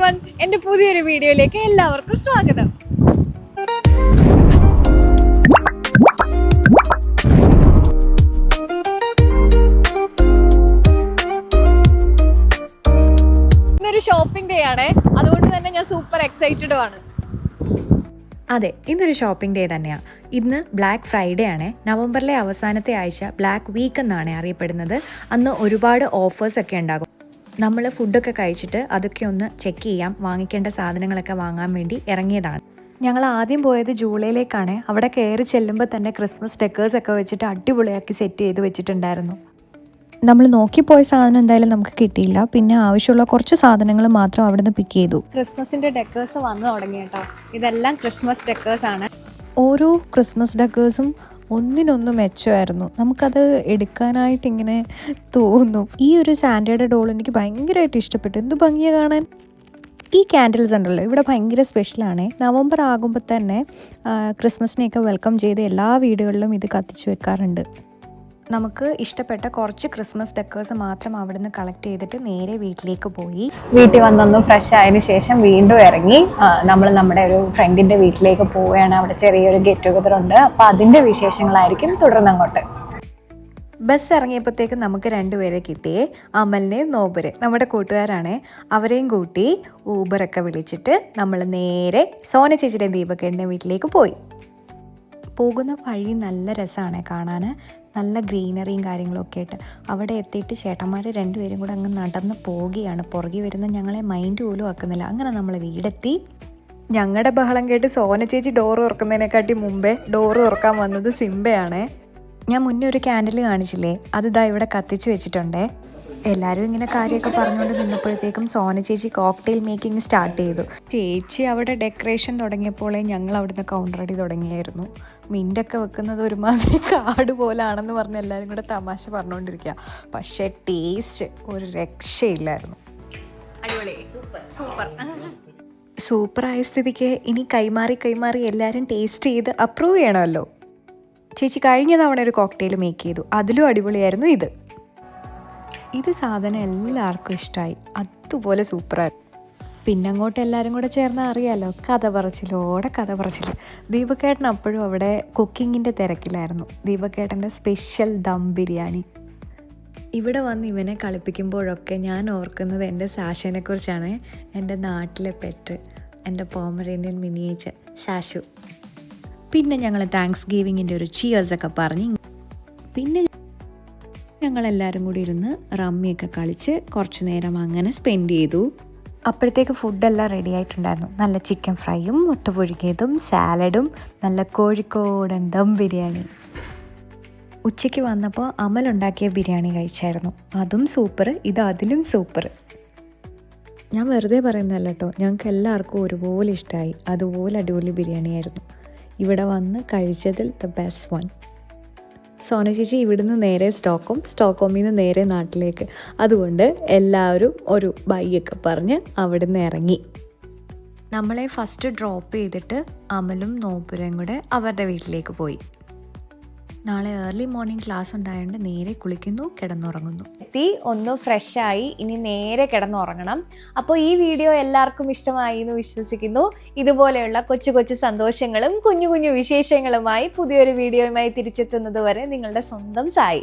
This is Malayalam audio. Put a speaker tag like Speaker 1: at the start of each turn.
Speaker 1: എവരിവൺ, എൻ്റെ പുതിയൊരു വീഡിയോയിലേക്ക് എല്ലാവർക്കും സ്വാഗതം. ഇന്നൊരു ഷോപ്പിംഗ് ഡേ ആണ്, അതുകൊണ്ട് തന്നെ ഞാൻ സൂപ്പർ എക്സൈറ്റഡ് ആണ്.
Speaker 2: അതെ, ഇന്നൊരു ഷോപ്പിംഗ് ഡേ തന്നെയാണ്. ഇന്ന് ബ്ലാക്ക് ഫ്രൈഡേ ആണ്. നവംബറിലെ അവസാനത്തെ ആഴ്ച ബ്ലാക്ക് വീക്ക് എന്നാണ് അറിയപ്പെടുന്നത്. അന്ന് ഒരുപാട് ഓഫേഴ്സ് ഒക്കെ ഉണ്ടാകും. നമ്മൾ ഫുഡൊക്കെ കഴിച്ചിട്ട് അതൊക്കെ ഒന്ന് ചെക്ക് ചെയ്യാം, വാങ്ങിക്കേണ്ട സാധനങ്ങളൊക്കെ വാങ്ങാൻ വേണ്ടി ഇറങ്ങിയതാണ്. ഞങ്ങൾ ആദ്യം പോയത് ജൂലൈയിലേക്കാണ്. അവിടെ കയറി ചെല്ലുമ്പോൾ തന്നെ ക്രിസ്മസ് ഡെക്കേഴ്സ് ഒക്കെ വെച്ചിട്ട് അടിപൊളിയാക്കി സെറ്റ് ചെയ്ത് വെച്ചിട്ടുണ്ടായിരുന്നു. നമ്മൾ നോക്കിപ്പോയ സാധനം എന്തായാലും നമുക്ക് കിട്ടിയില്ല. പിന്നെ ആവശ്യമുള്ള കുറച്ച് സാധനങ്ങൾ മാത്രം അവിടെ നിന്ന് പിക്ക് ചെയ്തു.
Speaker 1: ക്രിസ്മസിൻ്റെ ഡെക്കേഴ്സ് വന്നു തുടങ്ങി കേട്ടോ. ഇതെല്ലാം ക്രിസ്മസ് ഡെക്കേഴ്സ് ആണ്.
Speaker 2: ഓരോ ക്രിസ്മസ് ഡെക്കേഴ്സും ഒന്നിനൊന്ന് മെച്ചമായിരുന്നു. നമുക്കത് എടുക്കാനായിട്ട് ഇങ്ങനെ തോന്നും. ഈ ഒരു സാൻഡയുടെ ഡോൾ എനിക്ക് ഭയങ്കരമായിട്ട് ഇഷ്ടപ്പെട്ടു. എന്ത് ഭംഗിയാണ് കാണാൻ. ഈ ക്യാൻഡിൽസ് ഉണ്ടല്ലോ ഇവിടെ ഭയങ്കര സ്പെഷ്യലാണ്. നവംബർ ആകുമ്പോൾ തന്നെ ക്രിസ്മസിനെയൊക്കെ വെൽക്കം ചെയ്ത് എല്ലാ വീടുകളിലും ഇത് കത്തിച്ച് വെക്കാറുണ്ട്. നമുക്ക് ഇഷ്ടപ്പെട്ട കുറച്ച് ക്രിസ്മസ് ഡെക്കേഴ്സ് മാത്രം അവിടെ നിന്ന് കളക്ട് ചെയ്തിട്ട് നേരെ വീട്ടിലേക്ക് പോയി.
Speaker 1: വീട്ടിൽ വന്നൊന്ന് ഫ്രഷ് ആയതിനു ശേഷം വീണ്ടും ഇറങ്ങി നമ്മൾ നമ്മുടെ ഒരു ഫ്രണ്ടിൻ്റെ വീട്ടിലേക്ക് പോവുകയാണ്. അവിടെ ചെറിയൊരു ഗെറ്റ് ടുഗദർ ഉണ്ട്. അപ്പോൾ അതിൻ്റെ വിശേഷങ്ങളായിരിക്കും തുടർന്നങ്ങോട്ട്.
Speaker 2: ബസ് ഇറങ്ങിയപ്പോഴത്തേക്ക് നമുക്ക് രണ്ടുപേരെ കിട്ടിയേ, അമലിനെയും നോബര്, നമ്മുടെ കൂട്ടുകാരാണ്. അവരെയും കൂട്ടി ഊബറൊക്കെ വിളിച്ചിട്ട് നമ്മൾ നേരെ സോന ചേച്ചിയുടെയും ദീപക്കേടിൻ്റെ വീട്ടിലേക്ക് പോയി. പോകുന്ന വഴി നല്ല രസമാണ് കാണാൻ. നല്ല ഗ്രീനറിയും കാര്യങ്ങളൊക്കെ ആയിട്ട് അവിടെ എത്തിയിട്ട് ചേട്ടന്മാർ രണ്ടുപേരും കൂടെ അങ്ങ് നടന്ന് പോവുകയാണ്. പുറകെ വരുന്ന ഞങ്ങളെ മൈൻഡ് പോലും ആക്കുന്നില്ല. അങ്ങനെ നമ്മൾ വീടെത്തി. ഞങ്ങളുടെ ബഹളം കേട്ട് സോന ചേച്ചി ഡോറ് തുറക്കുന്നതിനെക്കാട്ടി മുമ്പേ ഡോറ് തുറക്കാൻ വന്നത് സിംബയാണ്. ഞാൻ മുന്നേ ഒരു ക്യാൻഡിൽ കാണിച്ചില്ലേ, അതിതാ ഇവിടെ കത്തിച്ച് വെച്ചിട്ടുണ്ടേ. എല്ലാവരും ഇങ്ങനെ കാര്യമൊക്കെ പറഞ്ഞുകൊണ്ട് നിന്നപ്പോഴത്തേക്കും സോന ചേച്ചി കോക്ടെയിൽ മേക്കിംഗ് സ്റ്റാർട്ട് ചെയ്തു. ചേച്ചി അവിടെ ഡെക്കറേഷൻ തുടങ്ങിയപ്പോഴേ ഞങ്ങൾ അവിടുന്ന് കൗണ്ടർ അടി തുടങ്ങിയായിരുന്നു. മിൻ്റൊക്കെ വെക്കുന്നത് ഒരുമാതിരി കാട് പോലാണെന്ന് പറഞ്ഞ് എല്ലാവരും കൂടെ തമാശ പറഞ്ഞുകൊണ്ടിരിക്കുക. പക്ഷേ ടേസ്റ്റ് ഒരു രക്ഷയില്ലായിരുന്നു. സൂപ്പറായ സ്ഥിതിക്ക് ഇനി കൈമാറി എല്ലാവരും ടേസ്റ്റ് ചെയ്ത് അപ്രൂവ് ചെയ്യണമല്ലോ. ചേച്ചി കഴിഞ്ഞ തവണ ഒരു കോക്ടെയിൽ മേക്ക് ചെയ്തു, അതിലും അടിപൊളിയായിരുന്നു ഇത് സാധനം എല്ലാവർക്കും ഇഷ്ടമായി. അതുപോലെ സൂപ്പറായിരുന്നു. പിന്നെ അങ്ങോട്ട് എല്ലാവരും കൂടെ ചേർന്നാൽ അറിയാമല്ലോ, കഥ പറച്ചിൽ. ദീപക്കേട്ടൻ അപ്പോഴും അവിടെ കുക്കിങ്ങിൻ്റെ തിരക്കിലായിരുന്നു. ദീപക്കേട്ടൻ്റെ സ്പെഷ്യൽ ദം ബിരിയാണി. ഇവിടെ വന്ന് ഇവനെ കളിപ്പിക്കുമ്പോഴൊക്കെ ഞാൻ ഓർക്കുന്നത് എൻ്റെ സാഷനെക്കുറിച്ചാണ്. എൻ്റെ നാട്ടിലെ പെറ്റ്, എൻ്റെ പോമറേനിയൻ മിനിയേച്ചർ സാഷു. പിന്നെ ഞങ്ങൾ താങ്ക്സ് ഗിവിങ്ങിൻ്റെ ഒരു ചിയേഴ്സൊക്കെ പറഞ്ഞ് പിന്നെ ഞങ്ങളെല്ലാവരും കൂടി ഇരുന്ന് റമ്മിയൊക്കെ കളിച്ച് കുറച്ച് നേരം അങ്ങനെ സ്പെൻഡ് ചെയ്തു. അപ്പോഴത്തേക്ക് ഫുഡെല്ലാം റെഡി ആയിട്ടുണ്ടായിരുന്നു. നല്ല ചിക്കൻ ഫ്രൈയും മുട്ട പുഴുകിയതും സാലഡും നല്ല കോഴിക്കോടൻ ദം ബിരിയാണി. ഉച്ചയ്ക്ക് വന്നപ്പോൾ അമലുണ്ടാക്കിയ ബിരിയാണി കഴിച്ചായിരുന്നു. അതും സൂപ്പർ, ഇത് അതിലും സൂപ്പർ. ഞാൻ വെറുതെ പറയുന്നതല്ല കേട്ടോ, ഞങ്ങൾക്ക് എല്ലാവർക്കും ഒരുപോലെ ഇഷ്ടമായി. അതുപോലെ അടിപൊളി ബിരിയാണിയായിരുന്നു. ഇവിടെ വന്ന് കഴിച്ചതിൽ ദ ബെസ്റ്റ് വൺ. സോന ചേച്ചി ഇവിടുന്ന് നേരെ സ്റ്റോക്കോമിൽ നിന്ന് നേരെ നാട്ടിലേക്ക്. അതുകൊണ്ട് എല്ലാവരും ഒരു ബൈ ഒക്കെ പറഞ്ഞ് അവിടുന്ന് ഇറങ്ങി. നമ്മളെ ഫസ്റ്റ് ഡ്രോപ്പ് ചെയ്തിട്ട് അമലും നോപ്പുരയും കൂടെ അവരുടെ വീട്ടിലേക്ക് പോയി. നാളെ ഏർലി മോർണിംഗ് ക്ലാസ് ഉണ്ടായതുകൊണ്ട് നേരെ കുളിക്കുന്നു, കിടന്നുറങ്ങുന്നു.
Speaker 1: ഒന്ന് ഫ്രഷായി ഇനി നേരെ കിടന്നുറങ്ങണം. അപ്പോൾ ഈ വീഡിയോ എല്ലാവർക്കും ഇഷ്ടമായി എന്ന് വിശ്വസിക്കുന്നു. ഇതുപോലെയുള്ള കൊച്ചു കൊച്ചു സന്തോഷങ്ങളും കുഞ്ഞു കുഞ്ഞു വിശേഷങ്ങളുമായി പുതിയൊരു വീഡിയോയുമായി തിരിച്ചെത്തുന്നത് വരെ നിങ്ങളുടെ സ്വന്തം സായി.